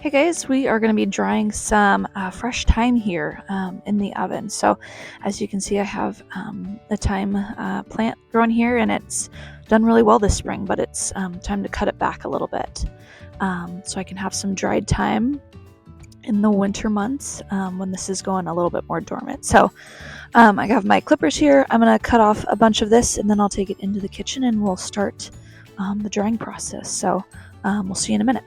Hey guys, we are going to be drying some fresh thyme here in the oven. So as you can see, I have a thyme plant growing here, and it's done really well this spring, but it's time to cut it back a little bit so I can have some dried thyme in the winter months when this is going a little bit more dormant. So I have my clippers here. I'm going to cut off a bunch of this, and then I'll take it into the kitchen and we'll start the drying process. So we'll see you in a minute.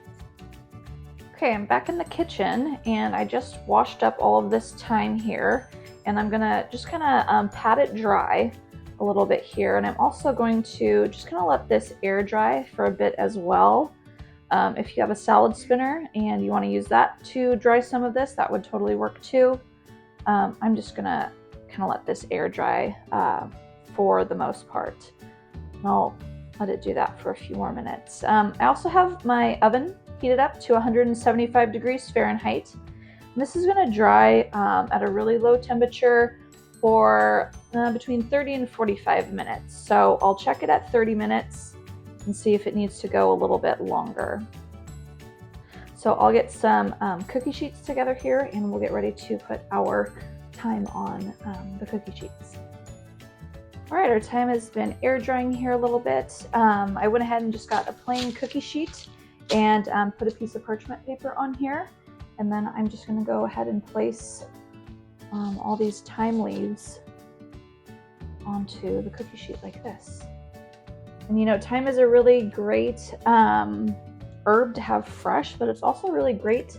Okay, I'm back in the kitchen and I just washed up all of this thyme here, and I'm gonna just kind of pat it dry a little bit here, and I'm also going to just kind of let this air dry for a bit as well. If you have a salad spinner and you want to use that to dry some of this, that would totally work too. I'm just gonna kind of let this air dry for the most part, and I'll let it do that for a few more minutes. I also have my oven heated up to 175 degrees Fahrenheit. And this is going to dry at a really low temperature for between 30 and 45 minutes. So I'll check it at 30 minutes and see if it needs to go a little bit longer. So I'll get some cookie sheets together here, and we'll get ready to put our thyme on the cookie sheets. All right, our thyme has been air drying here a little bit. I went ahead and just got a plain cookie sheet and put a piece of parchment paper on here, and then I'm just going to go ahead and place all these thyme leaves onto the cookie sheet like this. And you know, thyme is a really great herb to have fresh, but it's also really great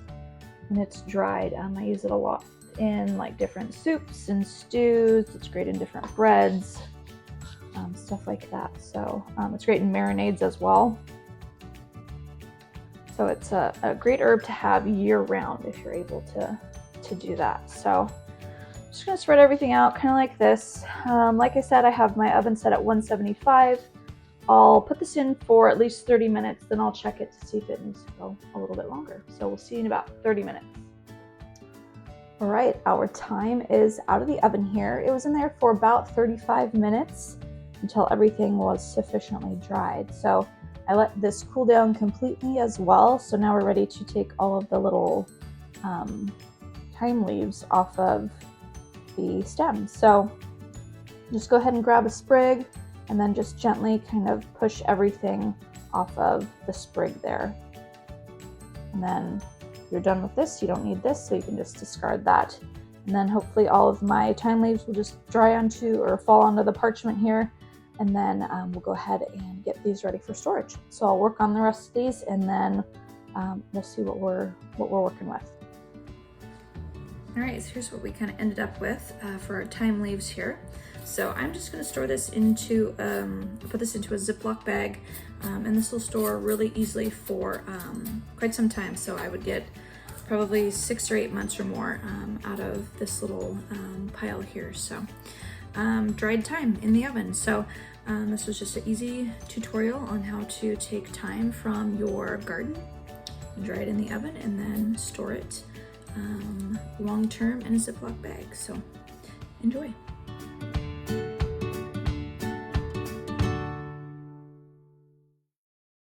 when it's dried. I use it a lot in like different soups and stews. It's great in different breads, stuff like that. So it's great in marinades as well. So it's a great herb to have year round if you're able to do that. So I'm just going to spread everything out kind of like this. Like I said, I have my oven set at 175. I'll put this in for at least 30 minutes, then I'll check it to see if it needs to go a little bit longer. So we'll see in about 30 minutes. All right, our thyme is out of the oven here. It was in there for about 35 minutes until everything was sufficiently dried. So I let this cool down completely as well. So now we're ready to take all of the little thyme leaves off of the stem. So just go ahead and grab a sprig and then just gently kind of push everything off of the sprig there. And then you're done with this. You don't need this, so you can just discard that. And then hopefully all of my thyme leaves will just dry onto or fall onto the parchment here. And then we'll go ahead and get these ready for storage. So I'll work on the rest of these, and then we'll see what we're working with. All right, so here's what we kind of ended up with for our thyme leaves here. So I'm just going to store this into, put this into a Ziploc bag, and this will store really easily for quite some time. So I would get probably 6 or 8 months or more out of this little pile here. So dried thyme in the oven. So this was just an easy tutorial on how to take thyme from your garden, dry it in the oven, and then store it long term in a Ziploc bag. So enjoy.